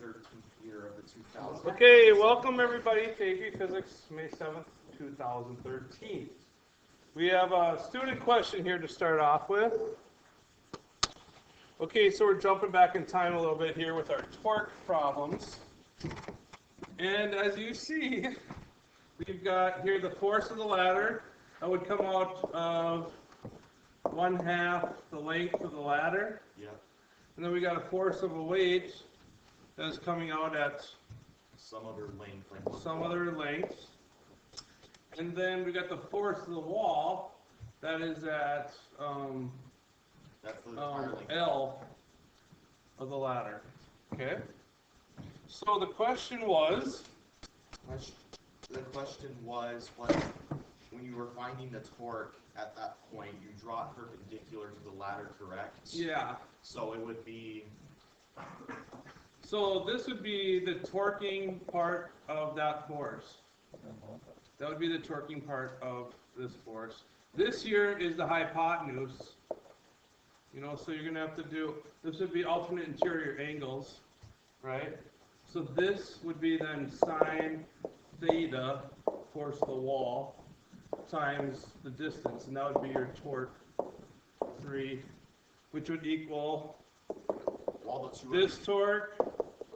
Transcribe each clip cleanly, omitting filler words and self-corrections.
13th year of the 2000. Okay, welcome everybody to AP Physics, May 7th, 2013. We have a student question here to start off with. Okay, so we're jumping back in time a little bit here with our torque problems. And as you see, we've got here the force of the ladder that would come out of 1/2 the length of the ladder. Yeah. And then we got a force of a weight that's coming out at some other length. And then we got the force of the wall that is at that's the entire length. L of the ladder. Okay. So the question was what when you were finding the torque at that point, you draw it perpendicular to the ladder, correct? Yeah. So it would be. So this would be the torquing part of that force. That would be the torquing part of this force. This here is the hypotenuse. You know, so you're going to have to do, this would be alternate interior angles, right? So this would be then sine theta, force of the wall, times the distance, and that would be your torque 3, which would equal all the two this torque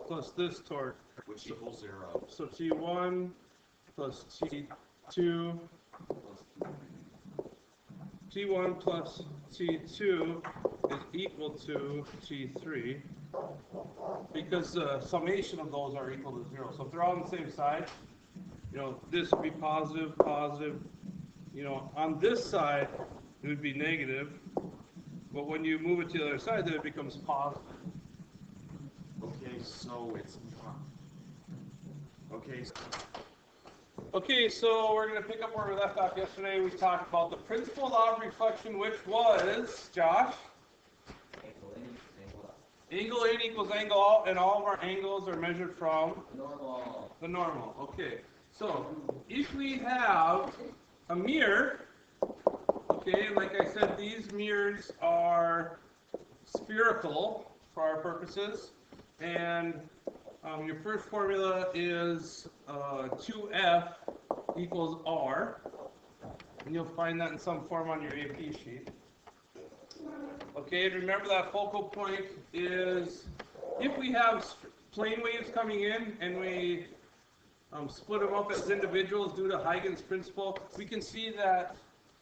plus this torque, which equals 0. So T1 plus T2, T1 plus T2 is equal to T3 because the summation of those are equal to 0. So if they're all on the same side, you know, this would be positive, positive. You know, on this side, it would be negative. But when you move it to the other side, then it becomes positive. Okay, so it's Okay, so we're going to pick up where we left off yesterday. We talked about the principal law of reflection, which was, Josh? Angle in equals angle out, and all of our angles are measured from? The normal. Okay, so if we have a mirror, okay, like I said, these mirrors are spherical for our purposes, and your first formula is 2F equals R, and you'll find that in some form on your AP sheet. Okay, and remember that focal point is, if we have plane waves coming in and we split them up as individuals due to Huygens principle, we can see that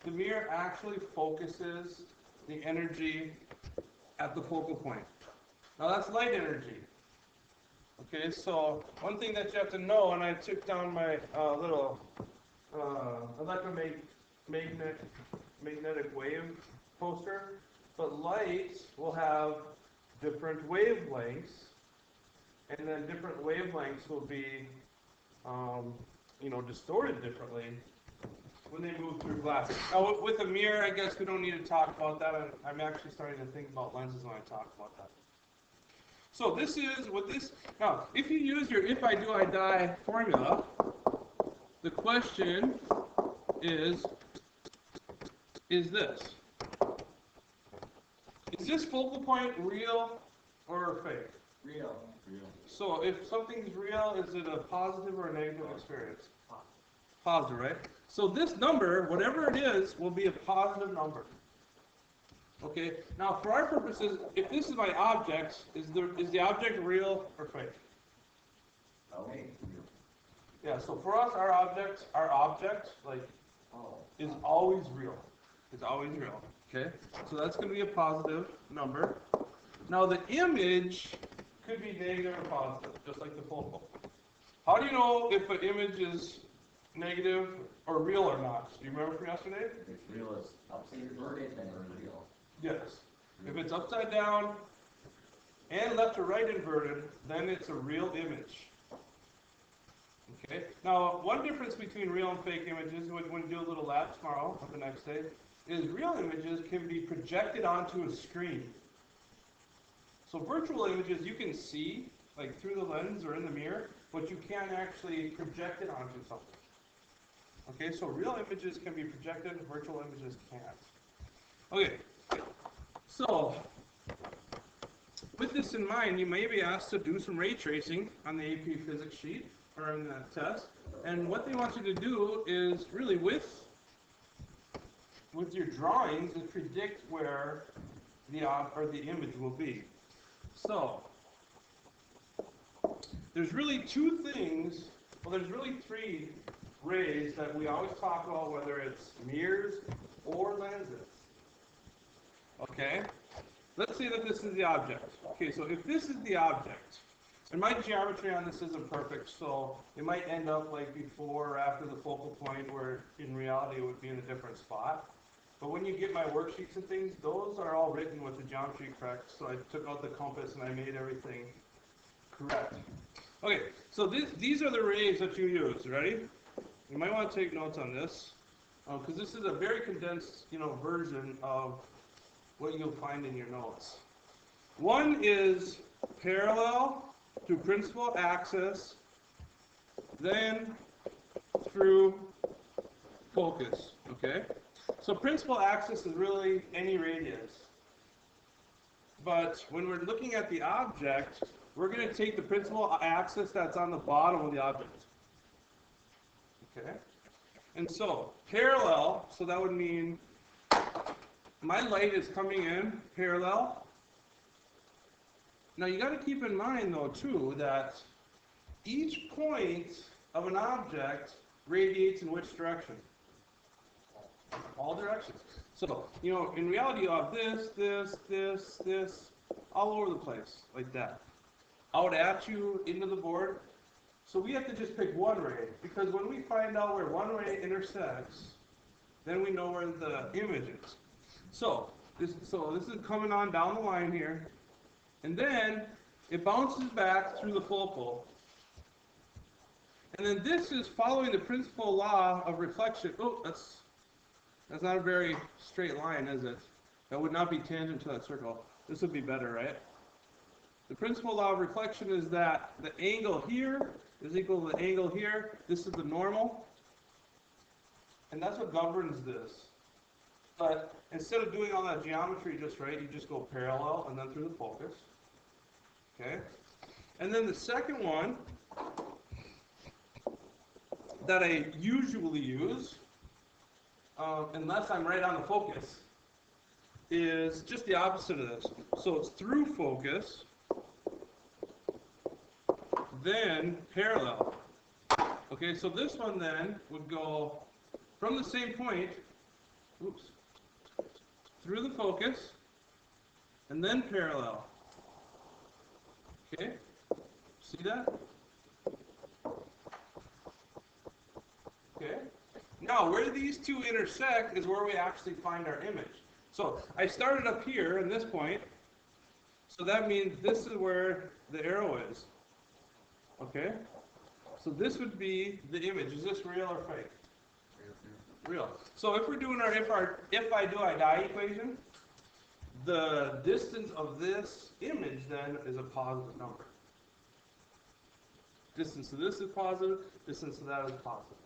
the mirror actually focuses the energy at the focal point. Now that's light energy. Okay, so one thing that you have to know, and I took down my little magnetic wave poster, but light will have different wavelengths, and then different wavelengths will be, you know, distorted differently when they move through glass. Now, with a mirror, I guess we don't need to talk about that. I'm actually starting to think about lenses when I talk about that. So this is what this, now, if you use your if I do, I die formula, the question is this. Is this focal point real or fake? Real. So if something's real, is it a positive or a negative experience? Positive, right? So this number, whatever it is, will be a positive number. Okay, now for our purposes, if this is my object, is the object real or fake? Yeah, so for us, our object, like, is always real. It's always real. Okay, so that's going to be a positive number. Now the image could be negative or positive, just like the focal. How do you know if an image is negative or real or not? Do you remember from yesterday? It's real as upside inverted and real. Yes. If it's upside down and left to right inverted, then it's a real image. Okay. Now, one difference between real and fake images, when we do a little lab tomorrow or the next day, is real images can be projected onto a screen. So virtual images you can see, like through the lens or in the mirror, but you can't actually project it onto something. Okay, so real images can be projected, virtual images can't. Okay, so with this in mind, you may be asked to do some ray tracing on the AP Physics sheet or on that test. And what they want you to do is really with your drawings is predict where the image will be. So there's really two things. Well, there's really three rays that we always talk about, whether it's mirrors or lenses. Okay? Let's say that this is the object. Okay, so if this is the object, and my geometry on this isn't perfect, so it might end up like before or after the focal point, where in reality it would be in a different spot. But when you get my worksheets and things, those are all written with the geometry correct, so I took out the compass and I made everything correct. Okay, so these are the rays that you use. Ready? You might want to take notes on this, because this is a very condensed, version of what you'll find in your notes. One is parallel to principal axis, then through focus. Okay? So principal axis is really any radius. But when we're looking at the object, we're going to take the principal axis that's on the bottom of the object. Okay? And so, parallel, so that would mean my light is coming in parallel. Now you got to keep in mind though too that each point of an object radiates in which direction? All directions. So, in reality you have this, all over the place, like that. Out at you, into the board. So we have to just pick one ray, because when we find out where one ray intersects, then we know where the image is. So this is coming on down the line here, and then it bounces back through the focal. And then this is following the principal law of reflection. Oh, that's not a very straight line, is it? That would not be tangent to that circle. This would be better, right? The principal law of reflection is that the angle here is equal to the angle here. This is the normal. And that's what governs this. But instead of doing all that geometry just right, you just go parallel and then through the focus. Okay? And then the second one that I usually use, unless I'm right on the focus, is just the opposite of this. So it's through focus, then parallel. Okay, so this one then would go from the same point, through the focus, and then parallel. Okay, see that? Okay, now where these two intersect is where we actually find our image. So I started up here in this point, so that means this is where the arrow is. Okay, so this would be the image. Is this real or fake? Real. So if we're doing our if I do I die equation, the distance of this image then is a positive number. Distance to this is positive, distance to that is positive.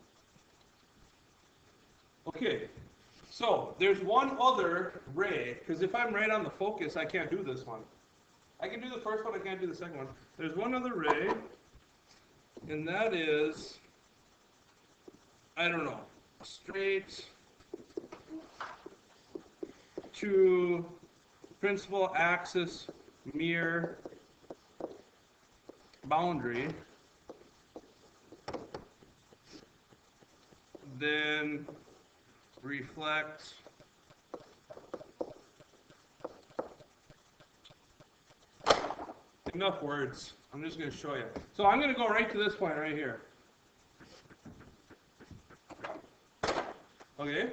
Okay, so there's one other ray, because if I'm right on the focus, I can't do this one. I can do the first one, I can't do the second one. There's one other ray, and that is, I don't know, straight to principal axis mirror boundary, then reflect enough words. I'm just going to show you. So I'm going to go right to this point right here. Okay?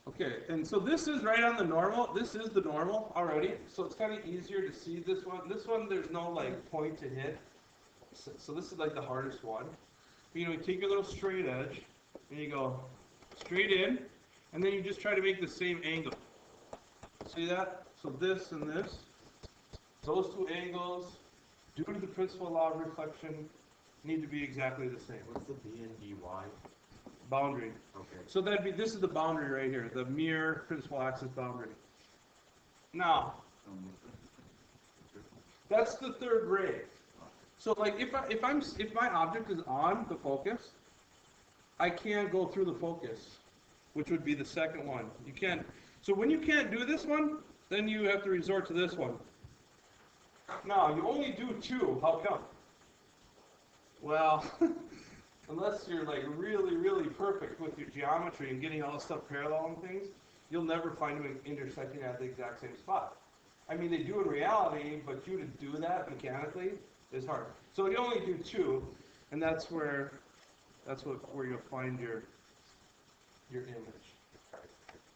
Okay, and so this is right on the normal. This is the normal already, so it's kind of easier to see this one. This one, there's no like point to hit. So this is like the hardest one. You take your little straight edge, and you go straight in, and then you just try to make the same angle. See that? So this and this. Those two angles, due to the principal law of reflection, need to be exactly the same. What's the B and dy? Boundary. Okay. So this is the boundary right here, the mirror principal axis boundary. Now, That's the third ray. So like if my object is on the focus, I can't go through the focus, which would be the second one. You can't. So when you can't do this one, then you have to resort to this one. Now you only do two. How come? Well, unless you're like really perfect with your geometry and getting all this stuff parallel and things, you'll never find them intersecting at the exact same spot. I mean, they do in reality, but you to do that mechanically is hard. So you only do two, and that's where you'll find your image.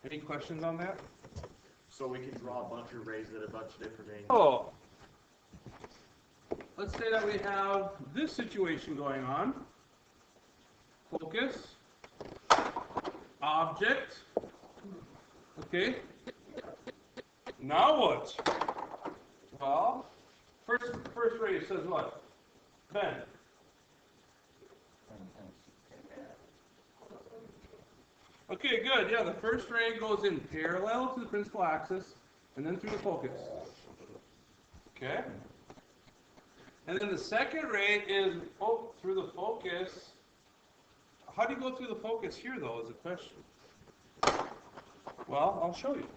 Any questions on that? So we can draw a bunch of rays at a bunch of different angles. Oh, let's say that we have this situation going on. Focus, object. Okay. Now what? Well, first ray says what? Bend. Okay, good. Yeah, the first ray goes in parallel to the principal axis and then through the focus. Okay? And then the second ray is through the focus. How do you go through the focus here, though, is the question. Well, I'll show you.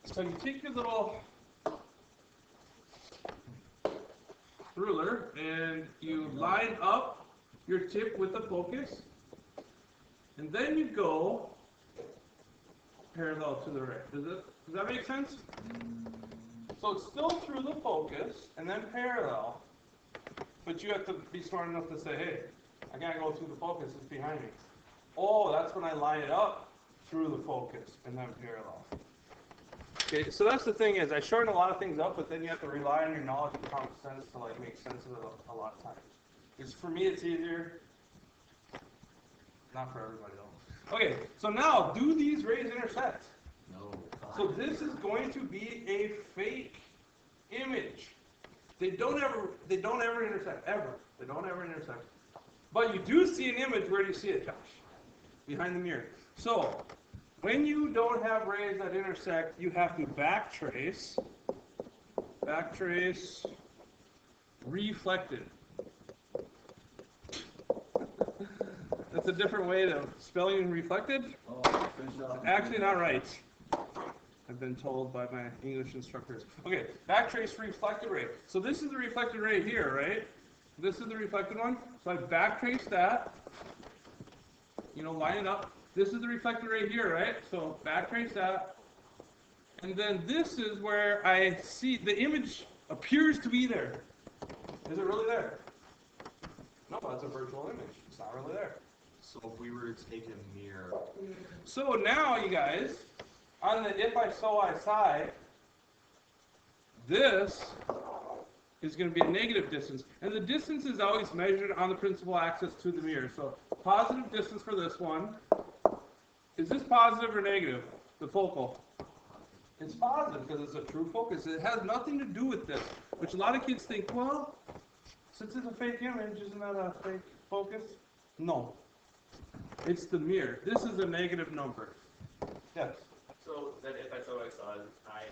So you take your little ruler and you line up your tip with the focus, and then you go parallel to the ray. Does that make sense? So it's still through the focus and then parallel, but you have to be smart enough to say, hey, I can't go through the focus, it's behind me. Oh, that's when I line it up through the focus and then parallel. Okay, so that's the thing is I shorten a lot of things up, but then you have to rely on your knowledge and common sense to like make sense of it a lot of times. Because for me it's easier, not for everybody though. Okay, so now do these rays intersect? No. So this is going to be a fake image. They don't ever intersect, ever. They don't ever intersect. But you do see an image. Where do you see it, Josh? Behind the mirror. So when you don't have rays that intersect, you have to backtrace, reflected. That's a different way of spelling reflected. Actually not right. I've been told by my English instructors. Okay, backtrace reflected ray. So this is the reflected ray here, right? This is the reflected one. So I backtrace that. Line it up. This is the reflected ray here, right? So backtrace that. And then this is where I see the image appears to be there. Is it really there? No, that's a virtual image. It's not really there. So if we were to take a mirror. So now, you guys, on the if I so I psi, this is going to be a negative distance. And the distance is always measured on the principal axis to the mirror. So positive distance for this one. Is this positive or negative? The focal. It's positive because it's a true focus. It has nothing to do with this, which a lot of kids think, well, since it's a fake image, isn't that a fake focus? No. It's the mirror. This is a negative number. Yes? So that if I so I saw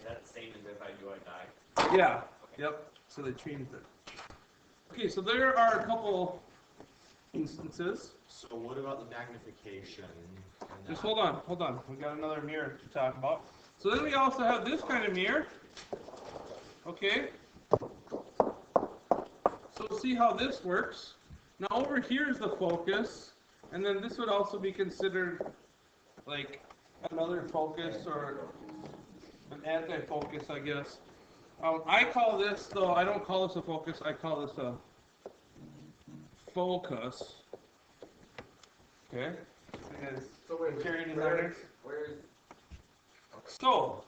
that's the same as if I do I die? Yeah. Yep. So they changed it. Okay, so there are a couple instances. So what about the magnification? Just hold on. We got another mirror to talk about. So then we also have this kind of mirror. Okay. So see how this works. Now over here is the focus, and then this would also be considered like another focus or an anti-focus, I guess. I call this, though, I don't call this a focus, I call this a focus. Okay? So wait, Interior designers. where's So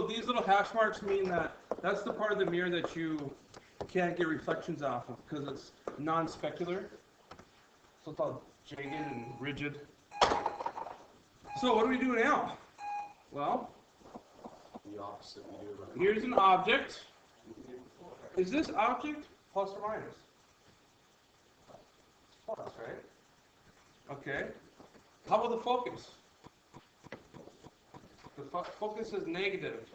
these little hash marks mean that that's the part of the mirror that you can't get reflections off of because it's non-specular. So it's all jagged and rigid. So what do we do now? Well, The opposite we do about here's an object. Is this object plus or minus? It's plus, right? Okay. How about the focus? The focus is negative.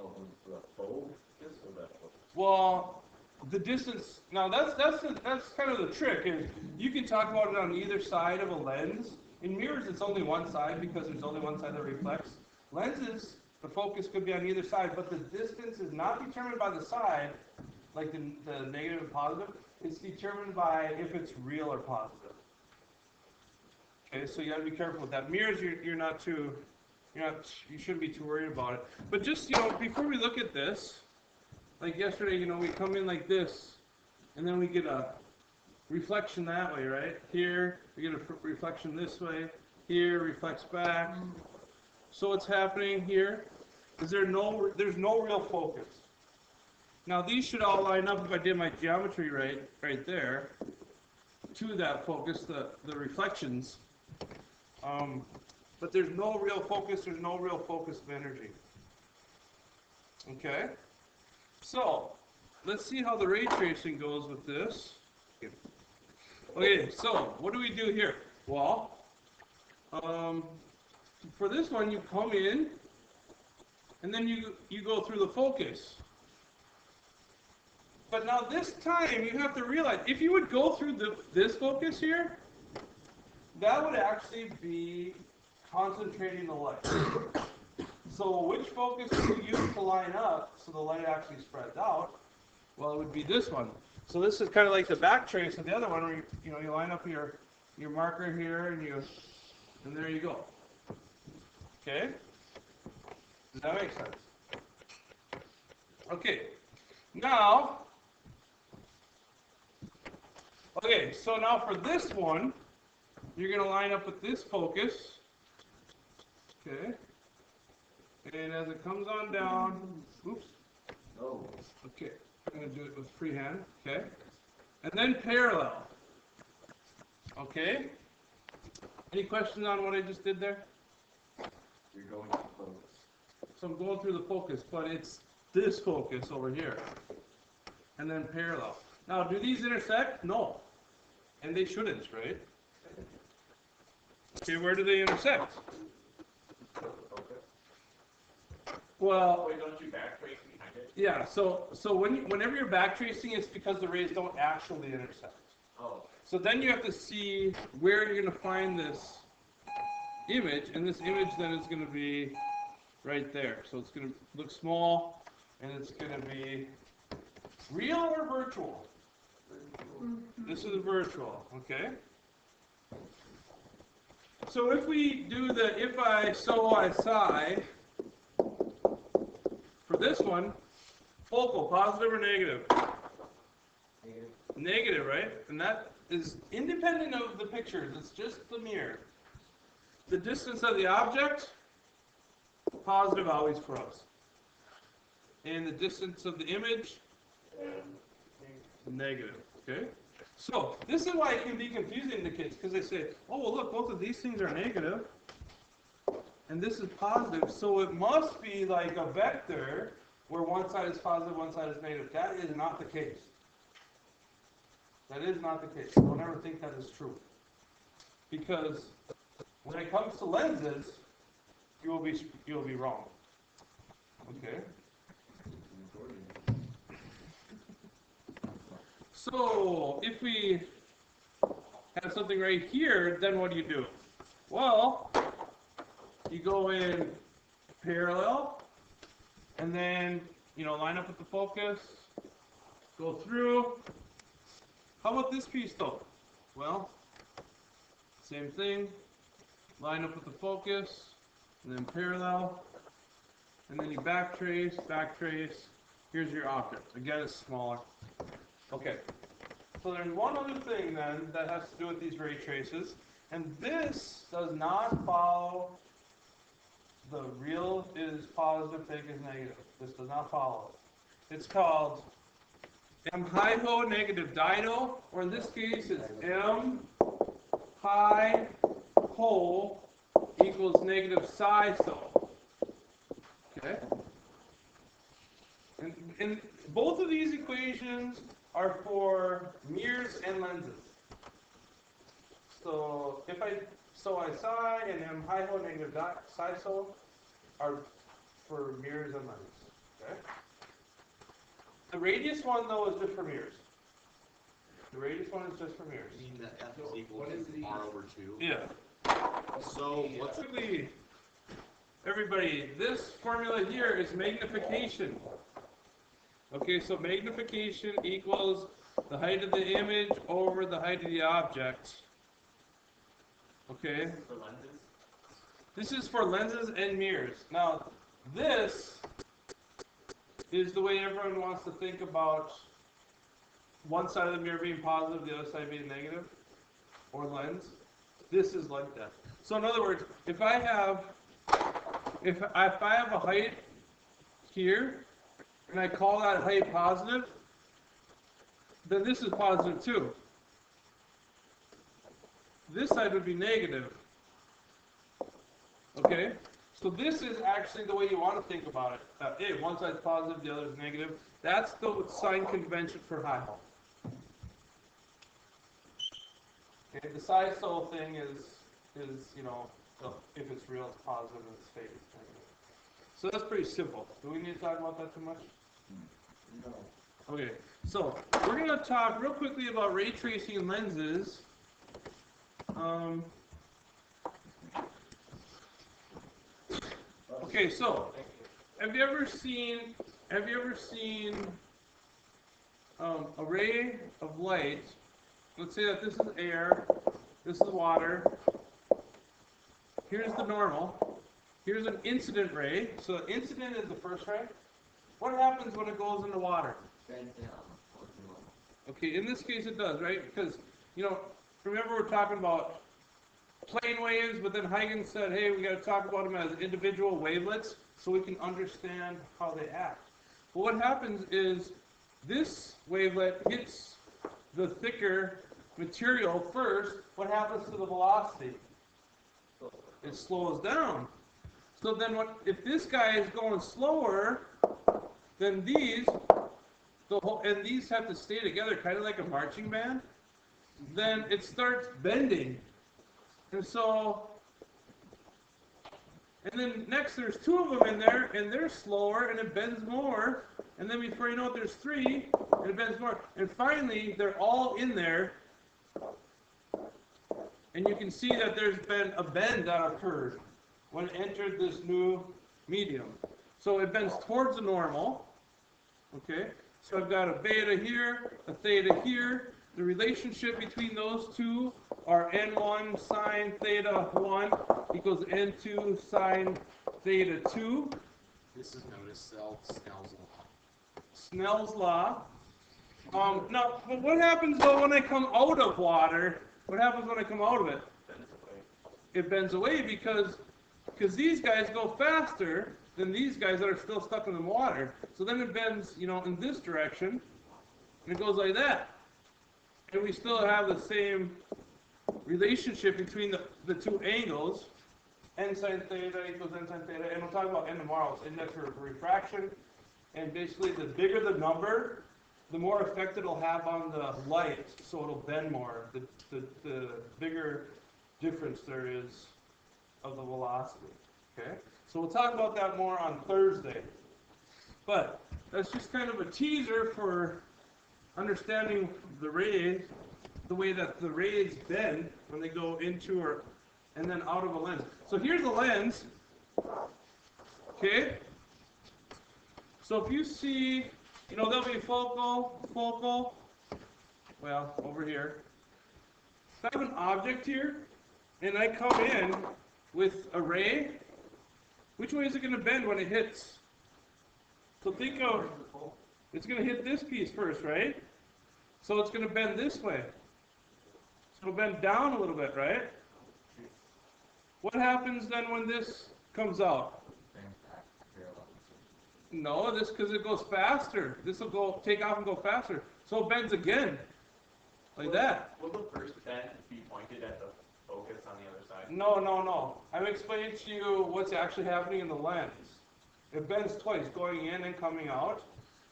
focus or left focus? Well, the distance. Now that's kind of the trick. Is you can talk about it on either side of a lens. In mirrors, it's only one side because there's only one side that reflects. Lenses, the focus could be on either side, but the distance is not determined by the side, like the negative and positive. It's determined by if it's real or positive. Okay, so you got to be careful with that. Mirrors, you shouldn't be too worried about it. But just before we look at this, like yesterday, we come in like this, and then we get a reflection that way, right? Here, we get a reflection this way. Here, reflects back. So what's happening here is there's no real focus. Now these should all line up if I did my geometry right there to that focus, the reflections. But there's no real focus. There's no real focus of energy. Okay. So let's see how the ray tracing goes with this. Okay. So what do we do here? Well, for this one, you come in, and then you go through the focus. But now this time, you have to realize, if you would go through this focus here, that would actually be concentrating the light. So which focus do you use to line up so the light actually spreads out? Well, it would be this one. So this is kind of like the back trace of the other one, where you line up your marker here, and there you go. Okay? Does that make sense? Okay. Now, so now for this one, you're going to line up with this focus. Okay. And as it comes on down, oops. No. Okay. I'm going to do it with freehand. Okay. And then parallel. Okay. Any questions on what I just did there? You're going to focus. So I'm going through the focus, but it's this focus over here. And then parallel. Now, do these intersect? No. And they shouldn't, right? Okay, where do they intersect? Focus. Well, Wait, don't you backtrace behind it? yeah, so whenever you're backtracing, it's because the rays don't actually intersect. Oh. So then you have to see where you're going to find this image, and this image then is going to be right there. So it's going to look small, and it's going to be real or virtual? This is virtual, okay? So if we do the if I, so I, psi, for this one, focal, positive or negative? Negative. Negative, right? And that is independent of the pictures. It's just the mirror. The distance of the object, positive always for us. And the distance of the image, negative, okay? So, this is why it can be confusing to kids, because they say, oh, well, look, both of these things are negative, and this is positive, so it must be like a vector where one side is positive, one side is negative. That is not the case. That is not the case. Don't ever think that is true. Because when it comes to lenses, you will be wrong. Okay? So, if we have something right here, then what do? Well, you go in parallel, and then, line up with the focus, go through. How about this piece, though? Well, same thing. Line up with the focus, and then parallel, and then you backtrace. Here's your object. Again, it's smaller. Okay, so there's one other thing then that has to do with these ray traces, and this does not follow the real is positive, fake is negative. This does not follow it. It's called M high ho negative dido, or in this case it's M high ho equals negative psi so. Okay? And both of these equations are for mirrors and lenses. So if I psi and M high ho negative psi so are for mirrors and lenses. Okay? The radius one though is just for mirrors. The radius one is just for mirrors. I mean that F is equal to R over 2. Yeah. So what's it? Quickly, everybody, this formula here is magnification. Okay, so magnification equals the height of the image over the height of the object. Okay? For lenses? This is for lenses and mirrors. Now, this is the way everyone wants to think about one side of the mirror being positive, the other side being negative, or lens. This is like that. So in other words, if I have a height here, and I call that height positive, then this is positive too. This side would be negative. Okay? So this is actually the way you want to think about it. Hey, one side's positive, the other is negative. That's the sign convention for high height. Okay, the size soul thing is if it's real, it's positive, and it's fake, it's negative. So that's pretty simple. Do we need to talk about that too much? No. Okay, so we're going to talk real quickly about ray tracing lenses. Okay, so have you ever seen a ray of light? Let's say that this is air, this is water. Here's the normal. Here's an incident ray. So the incident is the first ray. What happens when it goes into water? Okay, in this case it does, right? Because, remember we're talking about plane waves, but then Huygens said, hey, we got to talk about them as individual wavelets so we can understand how they act. Well, what happens is this wavelet hits the thicker material first. What happens to the velocity? It slows down. So then if this guy is going slower, then these have to stay together, kind of like a marching band, then it starts bending. And then next there's two of them in there, and they're slower, and it bends more. And then before you know it, there's three, and it bends more. And finally, they're all in there. And you can see that there's been a bend that occurred when it entered this new medium. So it bends towards the normal. Okay? So I've got a beta here, a theta here. The relationship between those two are n1 sine theta 1 equals n2 sine theta 2. This is known as Snell's law. Snell's law. Now, but what happens though when I come out of water? What happens when I come out of it? It bends away because these guys go faster than these guys that are still stuck in the water. So then it bends, in this direction, and it goes like that. And we still have the same relationship between the two angles, n sine theta equals n sine theta, and we'll talk about n tomorrow. It's index of refraction, and basically the bigger the number, the more effect it'll have on the light, so it'll bend more. The bigger difference there is of the velocity. Okay, so we'll talk about that more on Thursday. But that's just kind of a teaser for understanding the rays, the way that the rays bend when they go into and then out of a lens. So here's a lens. Okay. So if you see, there'll be focal. Well, over here. If I have an object here, and I come in with a ray, which way is it going to bend when it hits? So think of, it's going to hit this piece first, right? So it's going to bend this way. So it'll bend down a little bit, right? What happens then when this comes out? No, because it goes faster. This will take off and go faster. So it bends again, like that. Will the first bend be pointed at the focus on the other side? No. I'm explaining to you what's actually happening in the lens. It bends twice, going in and coming out.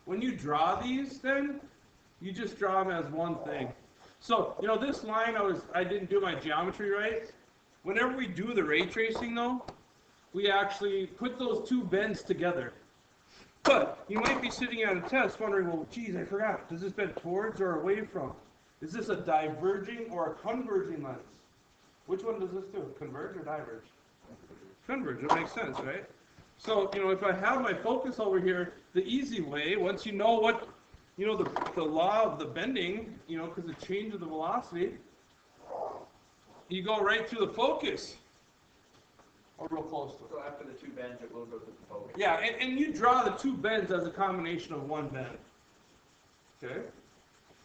When you draw these, then you just draw them as one thing. So, this line, I didn't do my geometry right. Whenever we do the ray tracing, though, we actually put those two bends together. But you might be sitting at a test wondering, well, geez, I forgot. Does this bend towards or away from? Is this a diverging or a converging lens? Which one does this do? Converge or diverge? Converge. It makes sense, right? So, if I have my focus over here, the easy way, once you know what, the law of the bending, because it changes the velocity, you go right through the focus. Or real close to it. So after the two bends, it will go to the focus. Yeah, and you draw the two bends as a combination of one bend. Okay?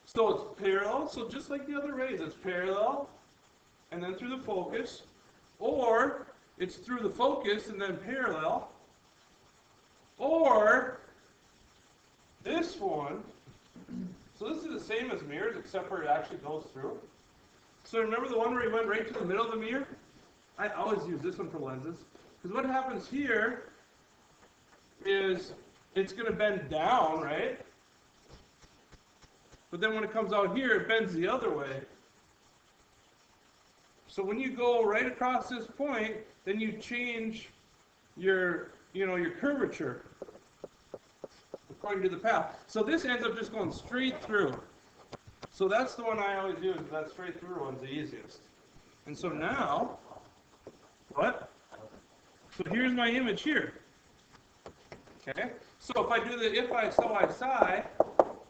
So it's parallel, so just like the other rays, it's parallel, and then through the focus, or it's through the focus and then parallel, or this one, so this is the same as mirrors, except for it actually goes through. So remember the one where he went right to the middle of the mirror? I always use this one for lenses. Because what happens here is it's going to bend down, right? But then when it comes out here, it bends the other way. So when you go right across this point, then you change your curvature according to the path. So this ends up just going straight through. So that's the one I always use. That straight through one's the easiest. And so now, what? So here's my image here. Okay? So if I do the if I so I psi,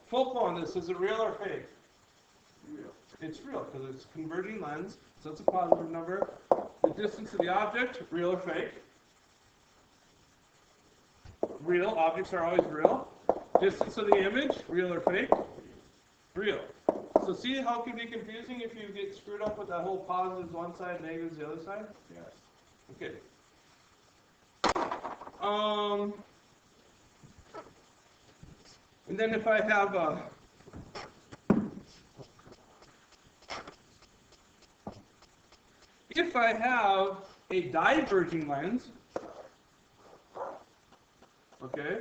focal on this, is it real or fake? Real. It's real because it's converging lens, so it's a positive number. The distance of the object, real or fake? Real. Objects are always real. Distance of the image, real or fake? Real. So see how it can be confusing if you get screwed up with that whole positives one side, negatives the other side? Yes. Okay. And then if I have a diverging lens, okay,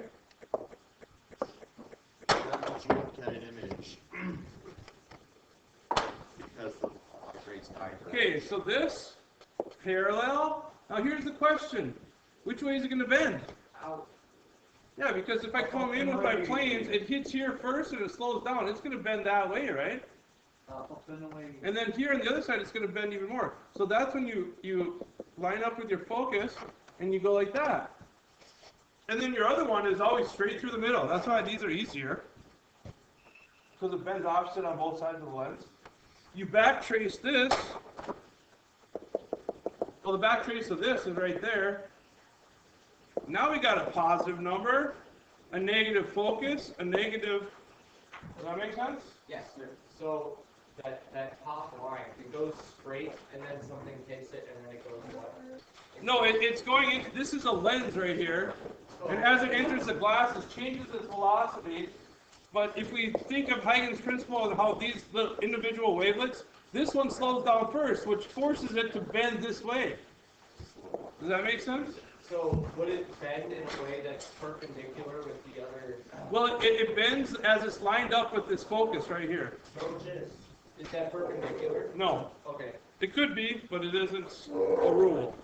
Then would you look at an image? Because the rays diverge. okay, so this parallel. Now here's the question: which way is it going to bend? Out. Yeah, because if I come in with my planes, it hits here first and it slows down. It's going to bend that way, right? And then here on the other side, it's going to bend even more. So that's when you line up with your focus and you go like that. And then your other one is always straight through the middle. That's why these are easier. Because it bends opposite on both sides of the lens. You back trace this. Well, the back trace of this is right there. Now we got a positive number, a negative focus, a negative. Does that make sense? Yes, sir. So that top line, it goes straight and then something hits it and then it goes left. No, it's going into, this is a lens right here, and as it enters the glass, it changes its velocity. But if we think of Huygens' principle and how these little individual wavelets, this one slows down first, which forces it to bend this way. Does that make sense? So would it bend in a way that's perpendicular with the other? Well, it bends as it's lined up with this focus right here. Is that perpendicular? No. Okay. It could be, but it isn't a rule.